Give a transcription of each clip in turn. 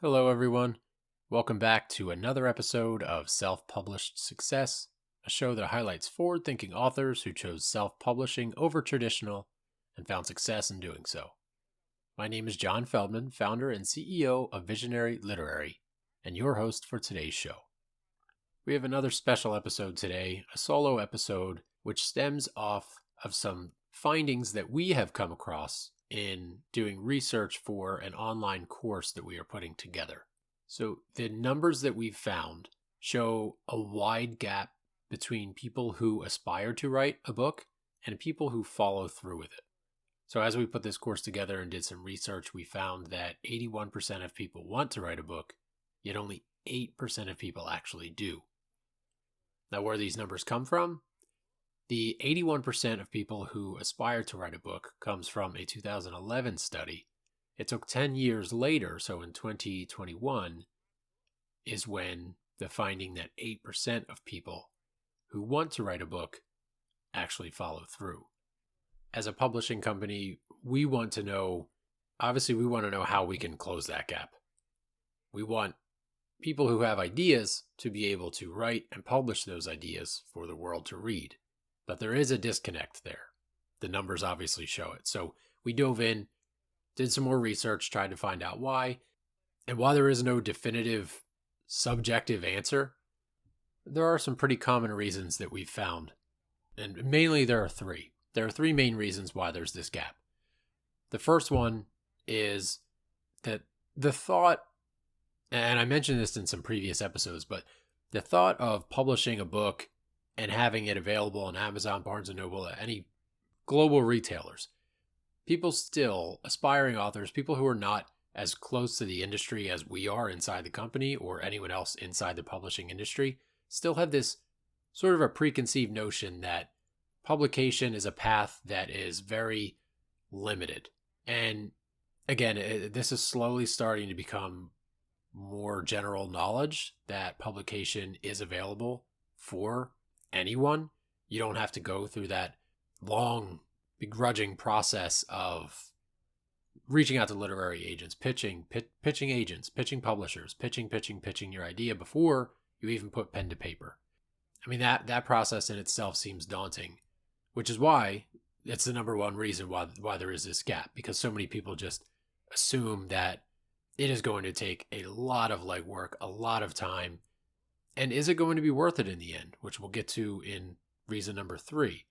Hello, everyone. Welcome back to another episode of Self Published Success, a show that highlights forward thinking authors who chose self publishing over traditional and found success in doing so. My name is John Feldman, founder and CEO of Visionary Literary, and your host for today's show. We have another special episode today, a solo episode which stems off of some findings that we have come across in doing research for an online course that we are putting together. So the numbers that we've found show a wide gap between people who aspire to write a book and people who follow through with it. So as we put this course together and did some research, we found that 81% of people want to write a book, yet only 8% of people actually do. Now, where these numbers come from? The 81% of people who aspire to write a book comes from a 2011 study. It took 10 years later, so in 2021, is when the finding that 8% of people who want to write a book actually follow through. As a publishing company, we want to know how we can close that gap. We want people who have ideas to be able to write and publish those ideas for the world to read. But there is a disconnect there. The numbers obviously show it. So we dove in, did some more research, tried to find out why. And while there is no definitive subjective answer, there are some pretty common reasons that we've found. And mainly there are three. There are three main reasons why there's this gap. The first one is that the thought, and I mentioned this in some previous episodes, but the thought of publishing a book and having it available on Amazon, Barnes & Noble, any global retailers. People still, aspiring authors, people who are not as close to the industry as we are inside the company or anyone else inside the publishing industry, still have this sort of a preconceived notion that publication is a path that is very limited. And again, this is slowly starting to become more general knowledge that publication is available for anyone. You don't have to go through that long, begrudging process of reaching out to literary agents, pitching agents, pitching publishers, pitching your idea before you even put pen to paper. I mean, that process in itself seems daunting, which is why it's the number one reason why there is this gap, because so many people just assume that it is going to take a lot of legwork, a lot of time. And is it going to be worth it in the end, which we'll get to in reason number 3.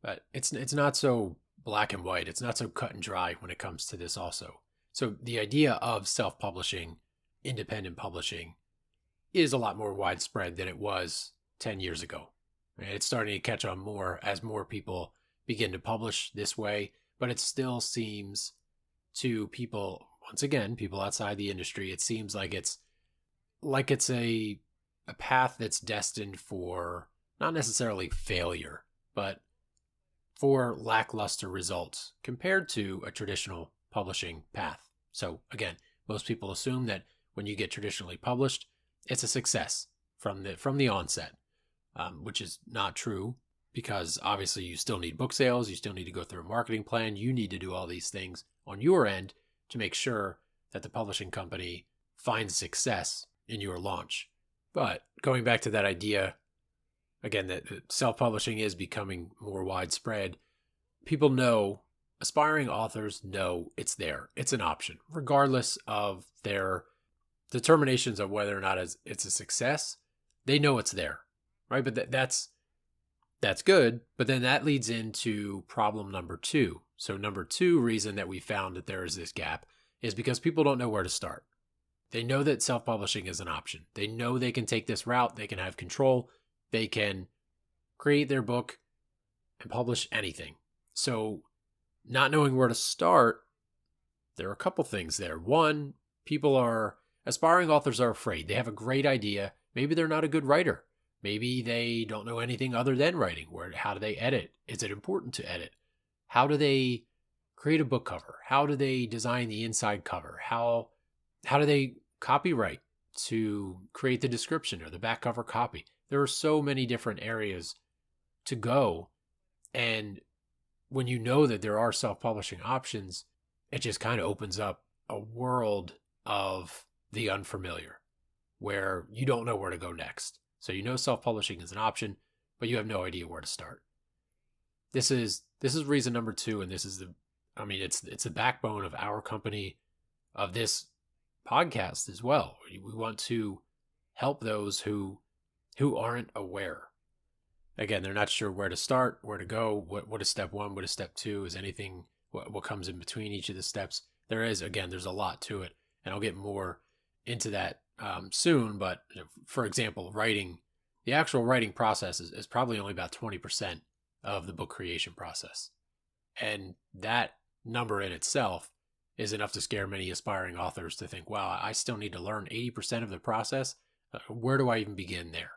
But it's not so black and white. It's not so cut and dry when it comes to this also. So the idea of self-publishing, independent publishing, is a lot more widespread than it was 10 years ago. It's starting to catch on more as more people begin to publish this way, but it still seems to people, once again, people outside the industry, it seems like it's a path that's destined for not necessarily failure, but for lackluster results compared to a traditional publishing path. So again, most people assume that when you get traditionally published, it's a success from the onset, which is not true, because obviously you still need book sales, you still need to go through a marketing plan, you need to do all these things on your end to make sure that the publishing company finds success in your launch. But going back to that idea, again, that self-publishing is becoming more widespread. People know, aspiring authors know it's there. It's an option, regardless of their determinations of whether or not it's a success. They know it's there, right? But that's good. But then that leads into problem number 2. So number 2 reason that we found that there is this gap is because people don't know where to start. They know that self-publishing is an option. They know they can take this route. They can have control. They can create their book and publish anything. So not knowing where to start, there are a couple things there. One, aspiring authors are afraid. They have a great idea. Maybe they're not a good writer. Maybe they don't know anything other than writing. How do they edit? Is it important to edit? How do they create a book cover? How do they design the inside cover? How do they copyright to create the description or the back cover copy? There are so many different areas to go. And when you know that there are self-publishing options, it just kind of opens up a world of the unfamiliar, where you don't know where to go next. So you know self-publishing is an option, but you have no idea where to start. This is reason number 2, and this is it's the backbone of our company, of this podcast as well. We want to help those who aren't aware. Again, they're not sure where to start, where to go, what is step 1, what is step 2, is anything, what comes in between each of the steps. There's a lot to it, and I'll get more into that soon. But for example, the actual writing process is probably only about 20% of the book creation process. And that number in itself is enough to scare many aspiring authors to think, wow, I still need to learn 80% of the process. Where do I even begin there?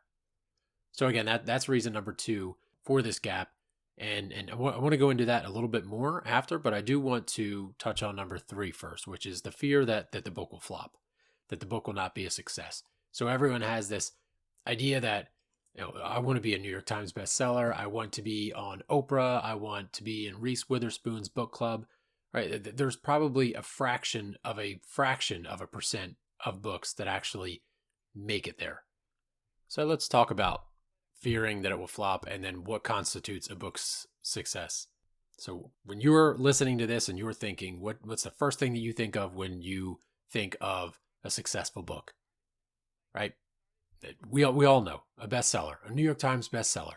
So again, that's reason number 2 for this gap. And I want to go into that a little bit more after, but I do want to touch on number 3 first, which is the fear that the book will flop, that the book will not be a success. So everyone has this idea that, I want to be a New York Times bestseller. I want to be on Oprah. I want to be in Reese Witherspoon's book club, right? There's probably a fraction of a percent of books that actually make it there. So let's talk about fearing that it will flop and then what constitutes a book's success. So when you're listening to this and you're thinking, what's the first thing that you think of when you think of a successful book, right? We all know a bestseller, a New York Times bestseller.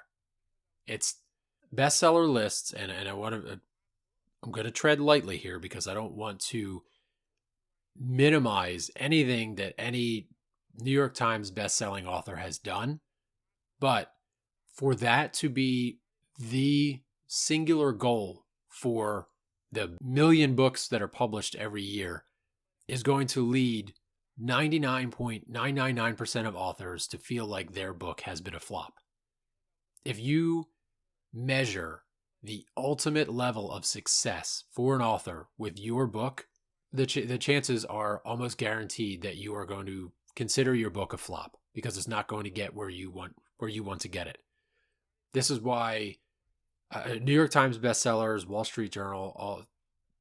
It's bestseller lists, and I'm going to tread lightly here because I don't want to minimize anything that any New York Times bestselling author has done. But for that to be the singular goal for the million books that are published every year is going to lead 99.999% of authors to feel like their book has been a flop. If you measure the ultimate level of success for an author with your book, the chances are almost guaranteed that you are going to consider your book a flop because it's not going to get where you want to get it. This is why New York Times bestsellers, Wall Street Journal,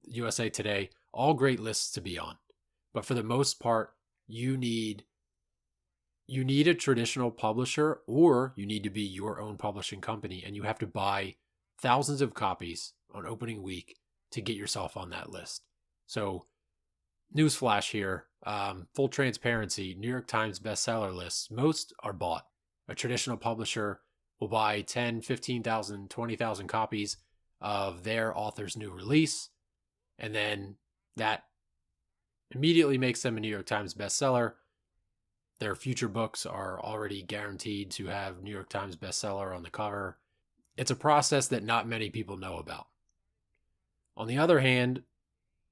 USA Today, all great lists to be on. But for the most part, you need a traditional publisher, or you need to be your own publishing company, and you have to buy thousands of copies on opening week to get yourself on that list. So newsflash here, full transparency, New York Times bestseller lists, most are bought. A traditional publisher will buy 10, 15,000, 20,000 copies of their author's new release, and then that immediately makes them a New York Times bestseller. Their future books are already guaranteed to have New York Times bestseller on the cover. It's a process that not many people know about. On the other hand,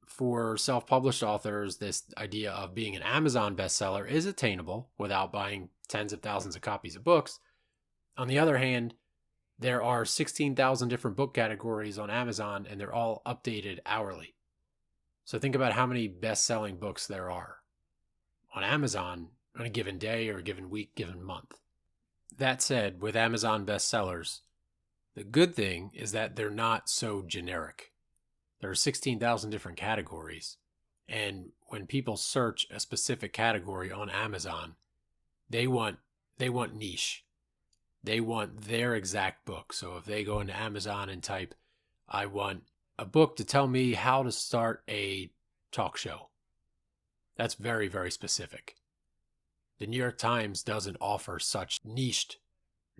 for self-published authors, this idea of being an Amazon bestseller is attainable without buying tens of thousands of copies of books. On the other hand, there are 16,000 different book categories on Amazon, and they're all updated hourly. So think about how many best-selling books there are on Amazon on a given day or a given week, given month. That said, with Amazon bestsellers, the good thing is that they're not so generic. There are 16,000 different categories, and when people search a specific category on Amazon, they want niche. They want their exact book. So if they go into Amazon and type, I want a book to tell me how to start a talk show, that's very, very specific. The New York Times doesn't offer such niched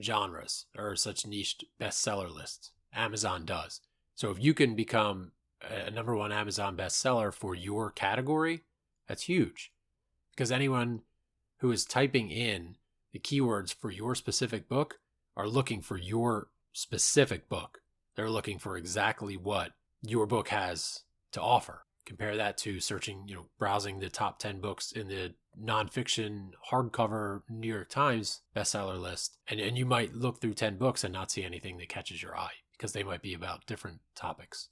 genres or such niched bestseller lists. Amazon does. So if you can become a number one Amazon bestseller for your category, that's huge. Because anyone who is typing in the keywords for your specific book are looking for your specific book. They're looking for exactly what your book has to offer. Compare that to searching, browsing the top 10 books in the nonfiction hardcover New York Times bestseller list. And you might look through 10 books and not see anything that catches your eye because they might be about different topics.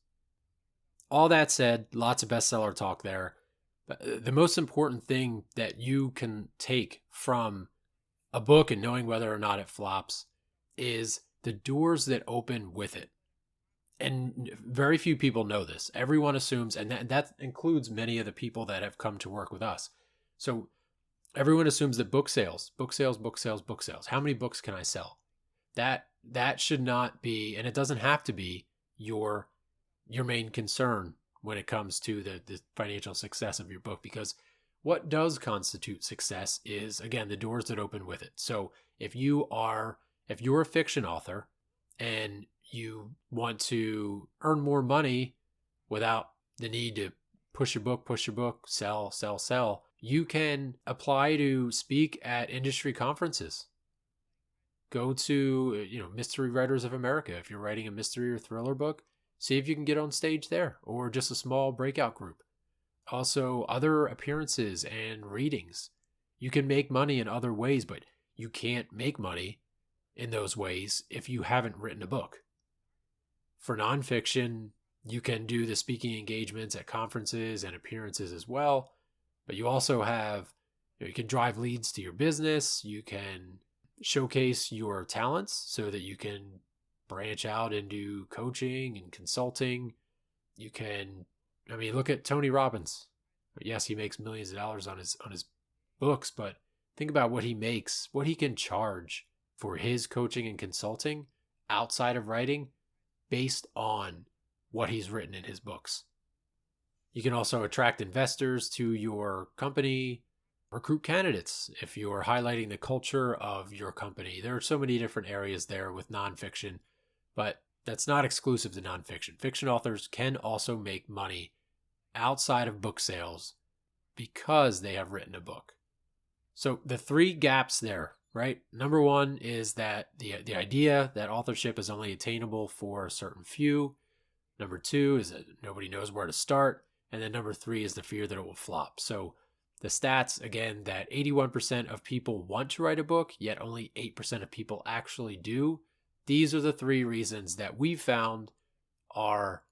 All that said, lots of bestseller talk there. But the most important thing that you can take from a book and knowing whether or not it flops is the doors that open with it. And very few people know this. Everyone assumes, and that includes many of the people that have come to work with us. So Everyone assumes that book sales, book sales, book sales, book sales. How many books can I sell? That should not be, and it doesn't have to be your main concern when it comes to the financial success of your book, because what does constitute success is, again, the doors that open with it. So if you're a fiction author and you want to earn more money without the need to push your book, sell, sell, sell, you can apply to speak at industry conferences. Go to, Mystery Writers of America. If you're writing a mystery or thriller book, see if you can get on stage there, or just a small breakout group. Also, other appearances and readings. You can make money in other ways, but you can't make money in those ways if you haven't written a book. For nonfiction, you can do the speaking engagements at conferences and appearances as well, but you also have, you can drive leads to your business. You can showcase your talents so that you can branch out into coaching and consulting. You can, look at Tony Robbins. Yes, he makes millions of dollars on his books, but think about what he makes, what he can charge for his coaching and consulting outside of writing based on what he's written in his books. You can also attract investors to your company, recruit candidates if you're highlighting the culture of your company. There are so many different areas there with nonfiction, but that's not exclusive to nonfiction. Fiction authors can also make money outside of book sales because they have written a book. So the three gaps there, right? Number one is that the idea that authorship is only attainable for a certain few. Number two is that nobody knows where to start. And then number three is the fear that it will flop. So the stats, again, that 81% of people want to write a book, yet only 8% of people actually do. These are the three reasons that we found are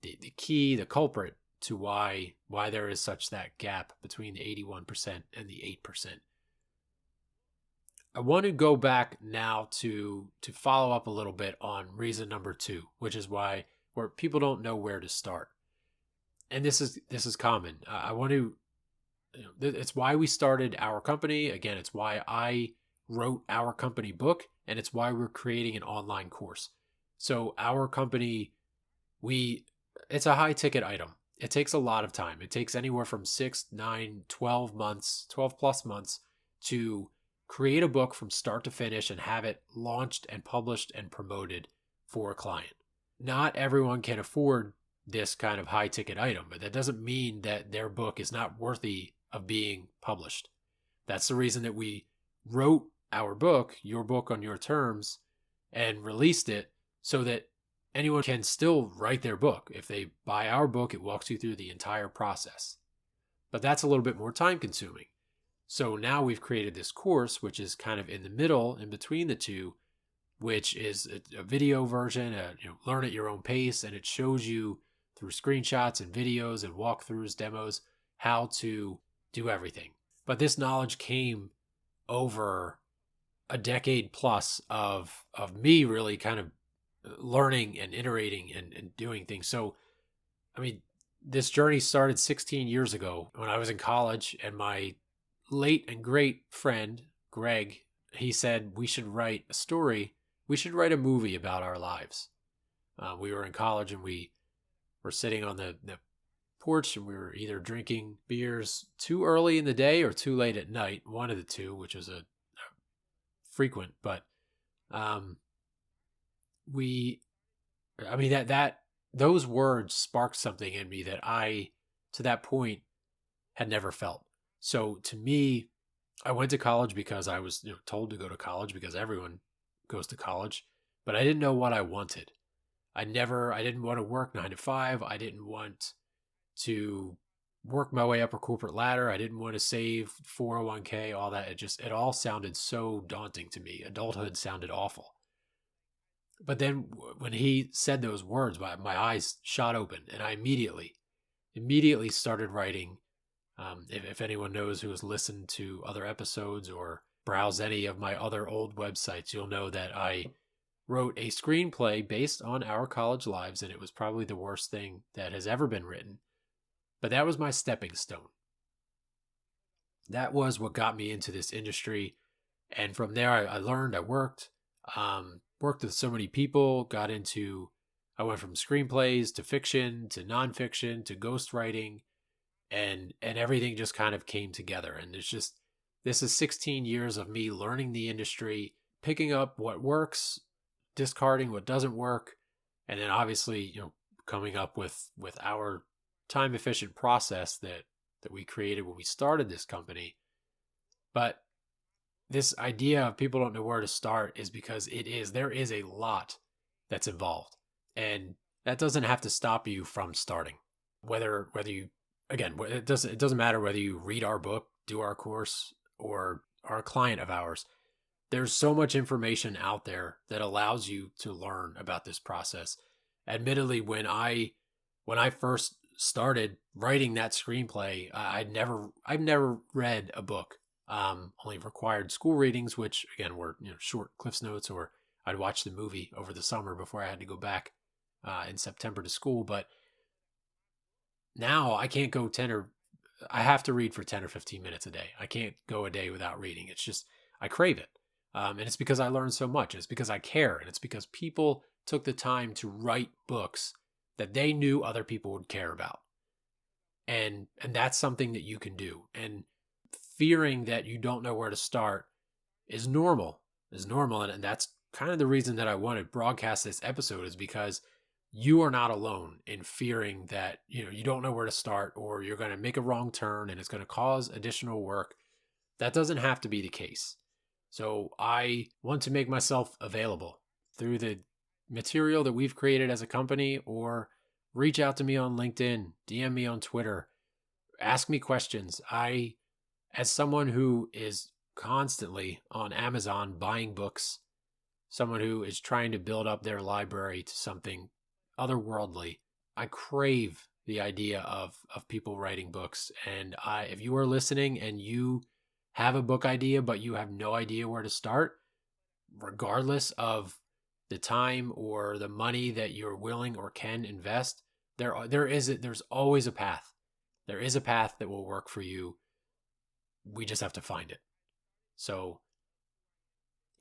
the key, the culprit to why there is such that gap between the 81% and the 8%. I want to go back now to follow up a little bit on reason number two, which is where people don't know where to start. And this is common. I want to, it's why we started our company. Again, it's why I wrote our company book, and it's why we're creating an online course. So our company, it's a high ticket item. It takes a lot of time. It takes anywhere from 6, 9, 12 months, 12 plus months to create a book from start to finish and have it launched and published and promoted for a client. Not everyone can afford this kind of high ticket item, but that doesn't mean that their book is not worthy of being published. That's the reason that we wrote our book, Your Book on Your Terms, and released it so that anyone can still write their book. If they buy our book, it walks you through the entire process. But that's a little bit more time consuming. So now we've created this course, which is kind of in the middle, in between the two, which is a video version, learn at your own pace, and it shows you through screenshots and videos and walkthroughs, demos, how to do everything. But this knowledge came over a decade plus of me really kind of learning and iterating and doing things. So, this journey started 16 years ago when I was in college, and my late and great friend, Greg, he said we should write a story. We should write a movie about our lives. We were in college, and we were sitting on the porch, and we were either drinking beers too early in the day or too late at night, one of the two, which was a frequent. But those words sparked something in me that I, to that point, had never felt. So to me, I went to college because I was told to go to college because everyone goes to college, but I didn't know what I wanted. I didn't want to work 9 to 5. I didn't want to work my way up a corporate ladder. I didn't want to save 401k, all that. It all sounded so daunting to me. Adulthood sounded awful. But then when he said those words, my eyes shot open, and I immediately started writing. If anyone knows who has listened to other episodes or browse any of my other old websites, you'll know that I wrote a screenplay based on our college lives, and it was probably the worst thing that has ever been written. But that was my stepping stone. That was what got me into this industry. And from there, I learned, I worked with so many people, I went from screenplays to fiction to nonfiction to ghostwriting, and everything just kind of came together. And this is 16 years of me learning the industry, picking up what works, discarding what doesn't work, and then obviously, coming up with our time efficient process that we created when we started this company. But this idea of people don't know where to start is because there is a lot that's involved, and that doesn't have to stop you from starting. Whether you, again, it doesn't matter whether you read our book, do our course, or are a client of ours. There's so much information out there that allows you to learn about this process. Admittedly, when I first started writing that screenplay, I've never read a book. Only required school readings, which again were short Cliff's Notes, or I'd watch the movie over the summer before I had to go back in September to school. But now I have to read for 10 or 15 minutes a day. I can't go a day without reading. It's just, I crave it. And it's because I learned so much. It's because I care. And it's because people took the time to write books that they knew other people would care about. And that's something that you can do. And fearing that you don't know where to start is normal. And that's kind of the reason that I wanted to broadcast this episode, is because you are not alone in fearing that, you don't know where to start, or you're going to make a wrong turn and it's going to cause additional work. That doesn't have to be the case. So I want to make myself available through the material that we've created as a company, or reach out to me on LinkedIn, DM me on Twitter, ask me questions. As someone who is constantly on Amazon buying books, someone who is trying to build up their library to something otherworldly, I crave the idea of people writing books. And if you are listening and you have a book idea, but you have no idea where to start, regardless of the time or the money that you're willing or can invest, there's always a path. There is a path that will work for you. We just have to find it. So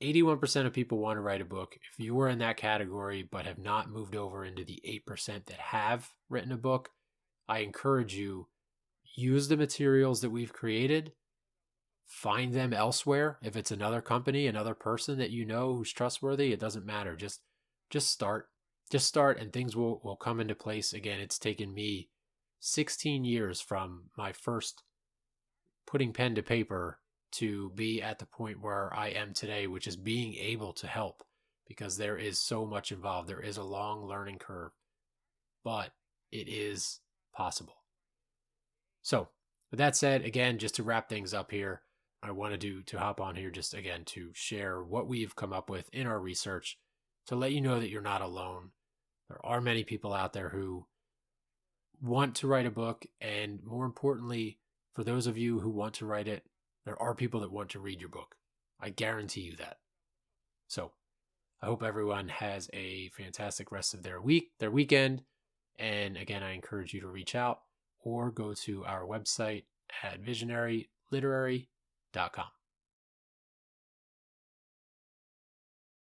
81% of people want to write a book. If you were in that category but have not moved over into the 8% that have written a book, I encourage you, use the materials that we've created, find them elsewhere. If it's another company, another person that you know who's trustworthy, it doesn't matter. Just start. Just start, and things will come into place. Again, it's taken me 16 years from my first putting pen to paper to be at the point where I am today, which is being able to help, because there is so much involved. There is a long learning curve, but it is possible. So with that said, again, just to wrap things up here, I wanted to hop on here just again to share what we've come up with in our research, to let you know that you're not alone. There are many people out there who want to write a book, and more importantly, for those of you who want to write it, there are people that want to read your book. I guarantee you that. So I hope everyone has a fantastic rest of their weekend. And again, I encourage you to reach out or go to our website at visionaryliterary.com.